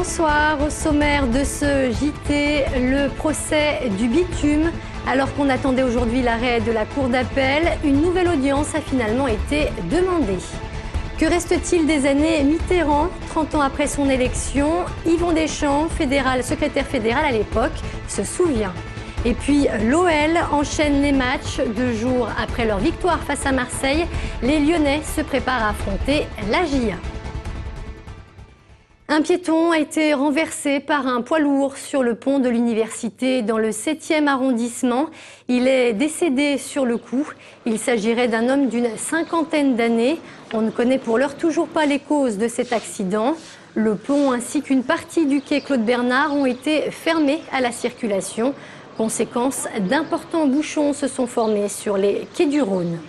Bonsoir, au sommaire de ce JT, le procès du bitume. Alors qu'on attendait aujourd'hui l'arrêt de la cour d'appel, une nouvelle audience a finalement été demandée. Que reste-t-il des années Mitterrand, 30 ans après son élection? Yvon Deschamps, secrétaire fédéral à l'époque, se souvient. Et puis l'OL enchaîne les matchs 2 jours après leur victoire face à Marseille. Les Lyonnais se préparent à affronter la GIA. Un piéton a été renversé par un poids lourd sur le pont de l'université dans le 7e arrondissement. Il est décédé sur le coup. Il s'agirait d'un homme d'une 50aine d'années. On ne connaît pour l'heure toujours pas les causes de cet accident. Le pont ainsi qu'une partie du quai Claude Bernard ont été fermés à la circulation. Conséquence, d'importants bouchons se sont formés sur les quais du Rhône.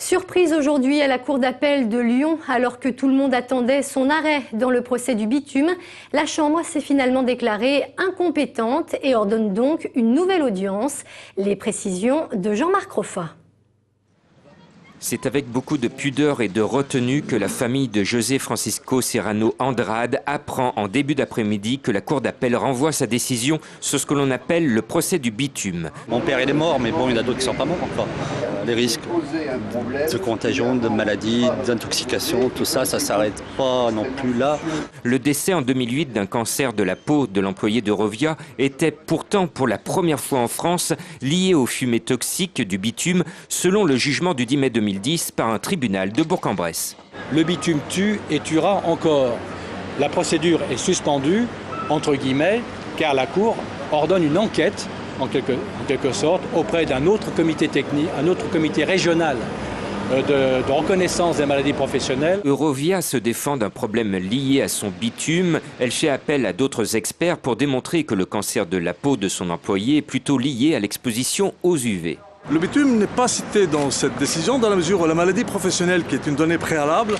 Surprise aujourd'hui à la cour d'appel de Lyon, alors que tout le monde attendait son arrêt dans le procès du bitume, la Chambre s'est finalement déclarée incompétente et ordonne donc une nouvelle audience. Les précisions de Jean-Marc Roffa. C'est avec beaucoup de pudeur et de retenue que la famille de José Francisco Serrano Andrade apprend en début d'après-midi que la cour d'appel renvoie sa décision sur ce que l'on appelle le procès du bitume. Mon père il est mort, mais bon, il y en a d'autres qui ne sont pas morts encore. Les risques de contagion, de maladie, d'intoxication, tout ça, ça ne s'arrête pas non plus là. Le décès en 2008 d'un cancer de la peau de l'employé d'Eurovia était pourtant pour la première fois en France lié aux fumées toxiques du bitume, selon le jugement du 10 mai 2010 par un tribunal de Bourg-en-Bresse. Le bitume tue et tuera encore. La procédure est suspendue, entre guillemets, car la Cour ordonne une enquête, en quelque sorte, auprès d'un autre comité technique, un autre comité régional de reconnaissance des maladies professionnelles. Eurovia se défend d'un problème lié à son bitume. Elle fait appel à d'autres experts pour démontrer que le cancer de la peau de son employé est plutôt lié à l'exposition aux UV. Le bitume n'est pas cité dans cette décision dans la mesure où la maladie professionnelle, qui est une donnée préalable,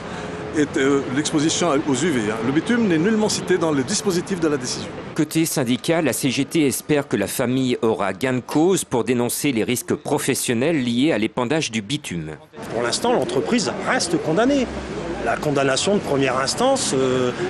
est l'exposition aux UV. Le bitume n'est nullement cité dans le dispositif de la décision. Côté syndicat, la CGT espère que la famille aura gain de cause pour dénoncer les risques professionnels liés à l'épandage du bitume. Pour l'instant, l'entreprise reste condamnée. La condamnation de première instance,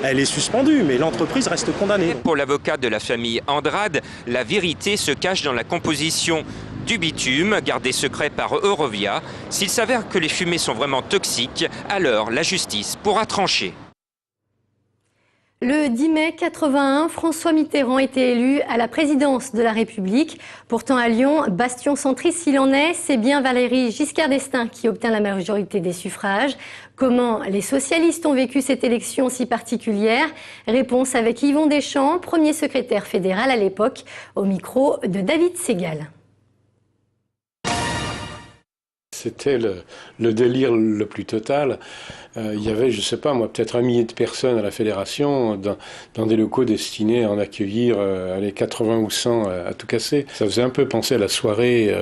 elle est suspendue, mais l'entreprise reste condamnée. Pour l'avocat de la famille Andrade, la vérité se cache dans la composition du bitume, gardé secret par Eurovia. S'il s'avère que les fumées sont vraiment toxiques, alors la justice pourra trancher. Le 10 mai 81, François Mitterrand était élu à la présidence de la République. Pourtant à Lyon, bastion centriste s'il en est, c'est bien Valéry Giscard d'Estaing qui obtient la majorité des suffrages. Comment les socialistes ont vécu cette élection si particulière? Réponse avec Yvon Deschamps, premier secrétaire fédéral à l'époque, au micro de David Segal. C'était le délire le plus total. Il y avait, je ne sais pas moi, peut-être 1 millier de personnes à la fédération dans des locaux destinés à en accueillir 80 ou 100 à tout casser. Ça faisait un peu penser à la soirée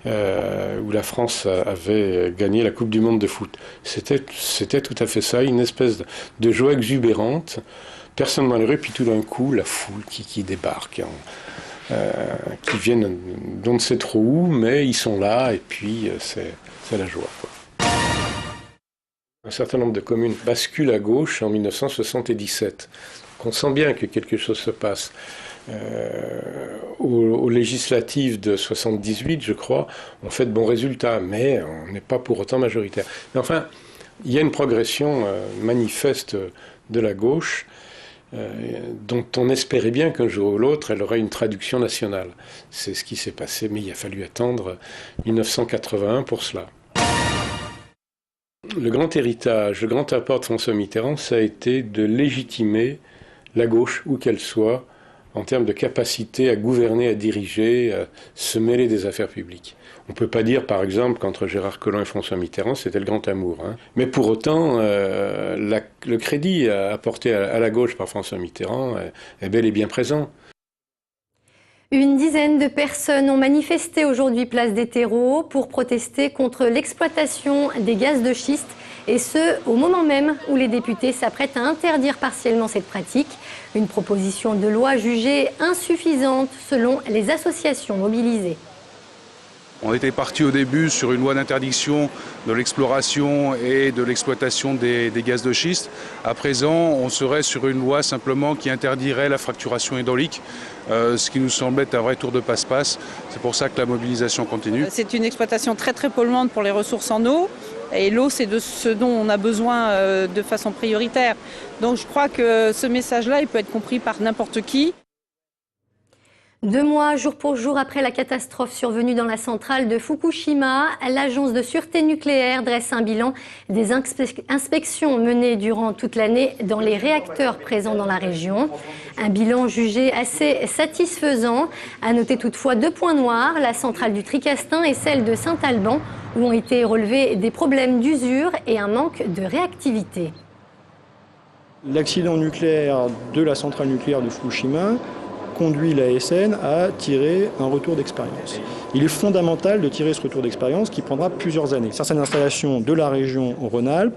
où la France avait gagné la Coupe du Monde de foot. C'était tout à fait ça, une espèce de joie exubérante. Personne dans les rues, puis tout d'un coup, la foule qui débarque. Qui viennent d'on ne sait trop où, mais ils sont là, et puis c'est la joie, quoi. Un certain nombre de communes basculent à gauche en 1977. Donc on sent bien que quelque chose se passe. Aux législatives de 78, je crois, on fait de bons résultats, mais on n'est pas pour autant majoritaire. Mais enfin, il y a une progression manifeste de la gauche, dont on espérait bien qu'un jour ou l'autre, elle aurait une traduction nationale. C'est ce qui s'est passé, mais il a fallu attendre 1981 pour cela. Le grand héritage, le grand apport de François Mitterrand, ça a été de légitimer la gauche, où qu'elle soit, en termes de capacité à gouverner, à diriger, à se mêler des affaires publiques. On ne peut pas dire, par exemple, qu'entre Gérard Collomb et François Mitterrand, c'était le grand amour. Mais pour autant, le crédit apporté à la gauche par François Mitterrand est bel et bien présent. Une dizaine de personnes ont manifesté aujourd'hui place des Terreaux pour protester contre l'exploitation des gaz de schiste, et ce, au moment même où les députés s'apprêtent à interdire partiellement cette pratique. Une proposition de loi jugée insuffisante selon les associations mobilisées. On était parti au début sur une loi d'interdiction de l'exploration et de l'exploitation des gaz de schiste. À présent, on serait sur une loi simplement qui interdirait la fracturation hydraulique, ce qui nous semble être un vrai tour de passe-passe. C'est pour ça que la mobilisation continue. C'est une exploitation très polluante pour les ressources en eau. Et l'eau, c'est de ce dont on a besoin de façon prioritaire. Donc je crois que ce message-là, il peut être compris par n'importe qui. 2 mois, jour pour jour, après la catastrophe survenue dans la centrale de Fukushima, l'agence de sûreté nucléaire dresse un bilan des inspections menées durant toute l'année dans les réacteurs présents dans la région. Un bilan jugé assez satisfaisant. À noter toutefois 2 points noirs, la centrale du Tricastin et celle de Saint-Alban, où ont été relevés des problèmes d'usure et un manque de réactivité. L'accident nucléaire de la centrale nucléaire de Fukushima conduit l'ASN à tirer un retour d'expérience. Il est fondamental de tirer ce retour d'expérience qui prendra plusieurs années. Certaines installations de la région Rhône-Alpes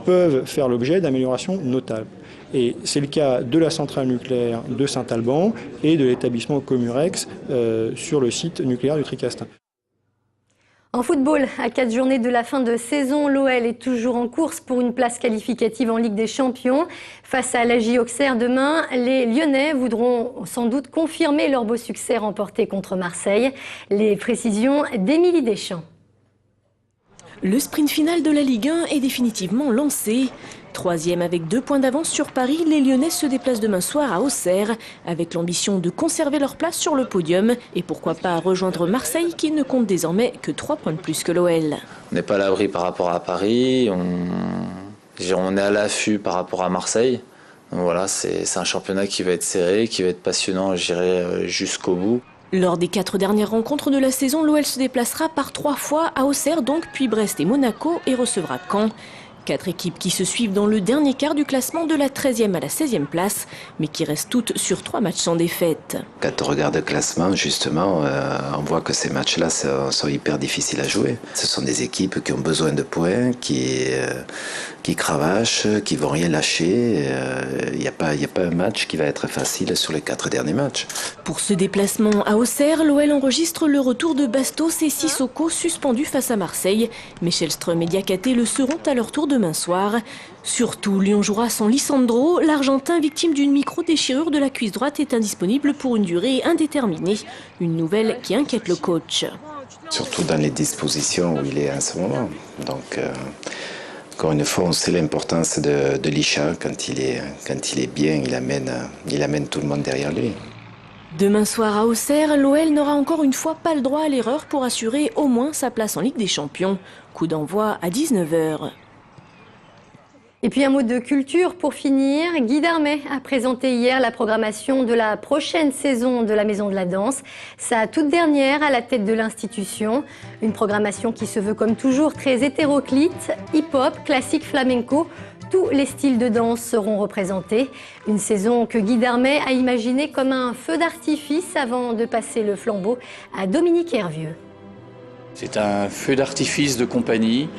peuvent faire l'objet d'améliorations notables. Et c'est le cas de la centrale nucléaire de Saint-Alban et de l'établissement Comurex sur le site nucléaire du Tricastin. En football, à 4 journées de la fin de saison, l'OL est toujours en course pour une place qualificative en Ligue des Champions. Face à l'AJ Auxerre demain, les Lyonnais voudront sans doute confirmer leur beau succès remporté contre Marseille. Les précisions d'Émilie Deschamps. Le sprint final de la Ligue 1 est définitivement lancé. 3e avec 2 points d'avance sur Paris, les Lyonnais se déplacent demain soir à Auxerre avec l'ambition de conserver leur place sur le podium et pourquoi pas rejoindre Marseille qui ne compte désormais que 3 points de plus que l'OL. On n'est pas à l'abri par rapport à Paris, on est à l'affût par rapport à Marseille. Donc voilà, c'est un championnat qui va être serré, qui va être passionnant, j'irai jusqu'au bout. Lors des 4 dernières rencontres de la saison, l'OL se déplacera par 3 fois à Auxerre, donc puis Brest et Monaco et recevra Caen. 4 équipes qui se suivent dans le dernier quart du classement de la 13e à la 16e place, mais qui restent toutes sur 3 matchs sans défaite. Quand on regarde le classement, justement, on voit que ces matchs-là sont hyper difficiles à jouer. Ce sont des équipes qui ont besoin de points, qui cravachent, qui vont rien lâcher. Il n'y a pas un match qui va être facile sur les 4 derniers matchs. Pour ce déplacement à Auxerre, l'OL enregistre le retour de Bastos et Sissoko suspendus face à Marseille. Mais Shellström et Diakhaté le seront à leur tour demain soir. Surtout, Lyon jouera sans Lisandro. L'Argentin, victime d'une micro-déchirure de la cuisse droite, est indisponible pour une durée indéterminée. Une nouvelle qui inquiète le coach. Surtout dans les dispositions où il est en ce moment. Donc, encore une fois, on sait l'importance de Lisha. Quand il est bien, il amène tout le monde derrière lui. Demain soir à Auxerre, l'OL n'aura encore une fois pas le droit à l'erreur pour assurer au moins sa place en Ligue des Champions. Coup d'envoi à 19h. Et puis un mot de culture pour finir. Guy Darmet a présenté hier la programmation de la prochaine saison de la Maison de la Danse, sa toute dernière à la tête de l'institution. Une programmation qui se veut comme toujours très hétéroclite, hip-hop, classique, flamenco. Tous les styles de danse seront représentés. Une saison que Guy Darmet a imaginée comme un feu d'artifice avant de passer le flambeau à Dominique Hervieux. C'est un feu d'artifice de compagnie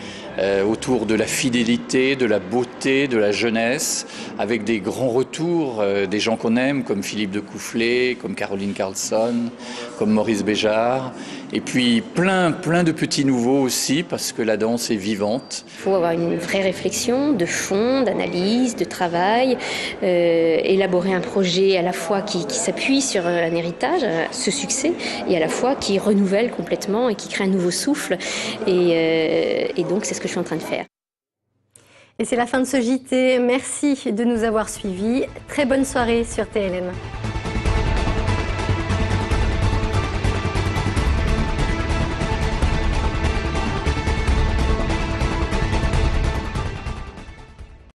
autour de la fidélité, de la beauté, de la jeunesse, avec des grands retours des gens qu'on aime, comme Philippe de Coufflet, comme Caroline Carlson, comme Maurice Béjart, et puis plein de petits nouveaux aussi, parce que la danse est vivante. Il faut avoir une vraie réflexion de fond, d'analyse, de travail, élaborer un projet à la fois qui s'appuie sur un héritage, ce succès, et à la fois qui renouvelle complètement et qui crée un nouveau souffle. Et donc c'est ce que je suis en train de faire. Et c'est la fin de ce JT. Merci de nous avoir suivis. Très bonne soirée sur TLM.